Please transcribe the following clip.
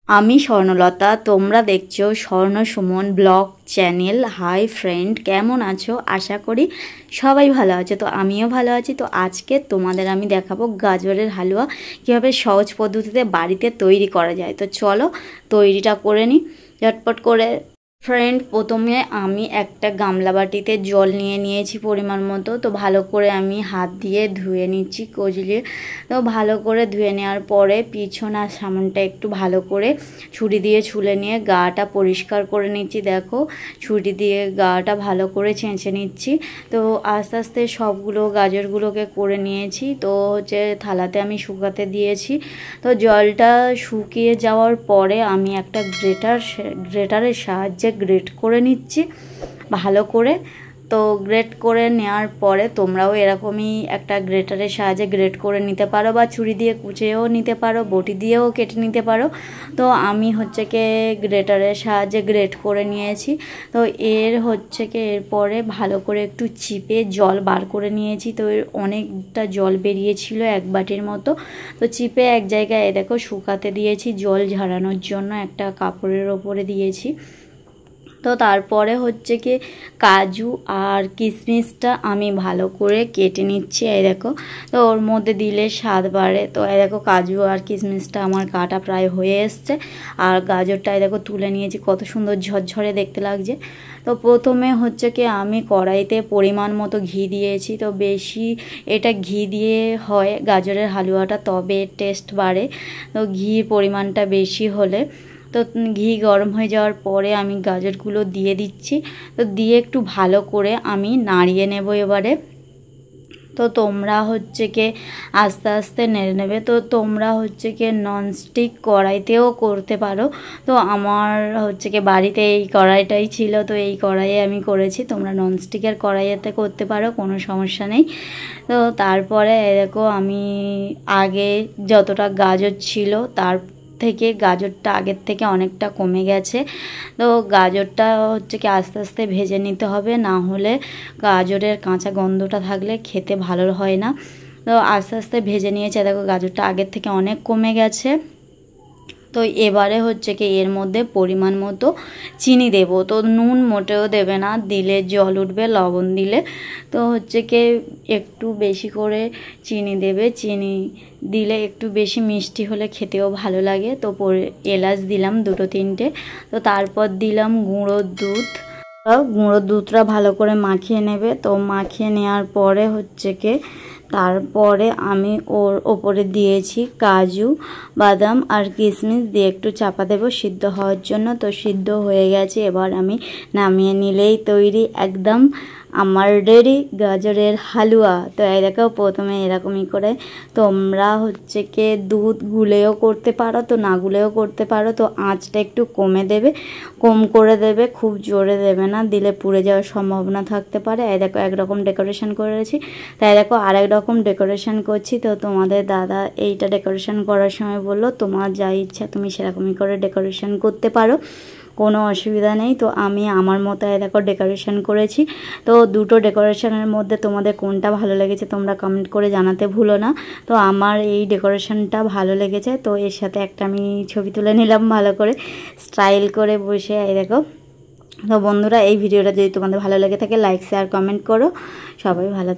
আমি স্বর্ণলতা, তোমরা দেখছো স্বর্ণ Suman blog channel. Hi friend, কেমন আছো? আশা করি সবাই ভালো আছে। তো আমিও ভালো আছি। তো আজকে তোমাদের আমি দেখাবো গাজরের হালুয়া কীভাবে সহজ পদ্ধতিতে বাড়িতে তৈরি করা যায়। তো চলো তৈরিটা করে নিই ঝটপট করে। ফ্রেন্ড, প্রথমে আমি একটা গামলা বাটিতে জল নিয়েছি পরিমাণ মতো। তো ভালো করে আমি হাত দিয়ে ধুয়ে নিচ্ছি কচলিয়ে। তো ভালো করে ধুয়ে নেওয়ার পরে পিছন আর সামনটা একটু ভালো করে ছুরি দিয়ে ছুলে নিয়ে গাটা পরিষ্কার করে নিচ্ছি। দেখো, ছুরি দিয়ে গাটা ভালো করে ছেঁচে নিচ্ছি। তো আস্তে আস্তে সবগুলো গাজরগুলোকে করে নিয়েছি। তো হচ্ছে থালাতে আমি শুকাতে দিয়েছি। তো জলটা শুকিয়ে যাওয়ার পরে আমি একটা গ্রেটারের সাহায্যে গ্রেট করে নিচ্ছি ভালো করে। তো গ্রেট করে নেওয়ার পরে তোমরাও এরকমই একটা গ্রেটারের সাহায্যে গ্রেট করে নিতে পারো, বা ছুরি দিয়ে কুচেও নিতে পারো, বটি দিয়েও কেটে নিতে পারো। তো আমি হচ্ছে কি গ্রেটারের সাহায্যে গ্রেট করে নিয়েছি। তো এরপরে ভালো করে একটু চিপে জল বার করে নিয়েছি। তো এর অনেকটা জল বেরিয়েছিল, এক বাটির মতো। তো চিপে এক জায়গায় দেখো শুকাতে দিয়েছি, জল ঝরানোর জন্য একটা কাপড়ের ওপরে দিয়েছি। তো তারপরে হচ্ছে কি কাজু আর কিশমিশটা আমি ভালো করে কেটে নিচ্ছি। এই দেখো, তো ওর মধ্যে দিলে স্বাদ বাড়ে। তো এই দেখো, কাজু আর কিশমিশটা আমার কাটা প্রায় হয়ে এসছে। আর গাজরটা এই দেখো তুলে নিয়েছি, কত সুন্দর ঝরঝরে দেখতে লাগছে। তো প্রথমে হচ্ছে কি আমি কড়াইতে পরিমাণ মতো ঘি দিয়েছি। তো বেশি এটা ঘি দিয়ে হয় গাজরের হালুয়াটা, তবে টেস্ট বাড়ে। তো ঘির পরিমাণটা বেশি হলে, তো ঘি গরম হয়ে যাওয়ার পরে আমি গাজরগুলো দিয়ে দিচ্ছি। তো দিয়ে একটু ভালো করে আমি নাড়িয়ে নেব এবারে। তো তোমরা হচ্ছে কি আস্তে আস্তে নেড়ে নেবে। তো তোমরা হচ্ছে কি ননস্টিক কড়াইতেও করতে পারো। তো আমার হচ্ছে কি বাড়িতে এই কড়াইটাই ছিল, তো এই কড়াইয়ে আমি করেছি। তোমরা ননস্টিকের কড়াইয়েতে করতে পারো, কোনো সমস্যা নেই। তো তারপরে দেখো, আমি আগে যতটা গাজর ছিল তার থেকে গাজরটা আগের থেকে অনেকটা কমে গেছে। তো গাজরটা হচ্ছে কি আস্তে আস্তে ভেজে নিতে হবে, না হলে গাজরের কাঁচা গন্ধটা থাকলে খেতে ভালো হয় না। তো আস্তে আস্তে ভেজে নিয়েছে। দেখো, গাজরটা আগের থেকে অনেক কমে গেছে। তো এবারে হচ্ছে কি এর মধ্যে পরিমাণ মতো চিনি দেব। তো নুন মোটেও দেবে না, দিলে জল উঠবে লবণ দিলে। তো হচ্ছে কি একটু বেশি করে চিনি দেবে। চিনি দিলে একটু বেশি মিষ্টি হলে খেতেও ভালো লাগে। তো এলাচ দিলাম 2-3টে। তো তারপর দিলাম গুঁড়োর দুধ। গুঁড়োর দুধটা ভালো করে মাখিয়ে নেবে। তো মাখিয়ে নেওয়ার পরে হচ্ছে কি তারপরে আমি ওর ওপরে দিয়েছি কাজু, বাদাম আর কিশমিশ দিয়ে একটু চাপা দেবো সিদ্ধ হওয়ার জন্য। তো সিদ্ধ হয়ে গেছে, এবার আমি নামিয়ে নিলেই তৈরি একদম আমার রেডি গাজরের হালুয়া। তো এই দেখো, প্রথমে এরকমই করে তোমরা হচ্ছে কি দুধ গুলেও করতে পারো, তো না গুলেও করতে পারো। তো আঁচটা একটু কম করে দেবে, খুব জোরে দেবে না, দিলে পুড়ে যাওয়ার সম্ভাবনা থাকতে পারে। এই দেখো, একরকম ডেকোরেশন করেছি। তাই দেখো আরেক রকম ডেকোরেশন করছি। তো তোমাদের দাদা এইটা ডেকোরেশন করার সময় বললো তোমার যা ইচ্ছা তুমি সেরকমই করে ডেকোরেশন করতে পারো, কোনো অসুবিধা নেই। তো আমি আমার মতো দেখো ডেকোরেশন করেছি। তো দুটো ডেকোরেশনের মধ্যে তোমাদের কোনটা ভালো লেগেছে তোমরা কমেন্ট করে জানাতে ভুলো না। তো আমার এই ডেকোরেশনটা ভালো লেগেছে। তো এর সাথে একটা আমি ছবি তুলে নিলাম ভালো করে স্টাইল করে বসে। এই দেখো, তো বন্ধুরা এই ভিডিওটা যদি তোমাদের ভালো লেগে থাকে লাইক শেয়ার কমেন্ট করো। সবাই ভালো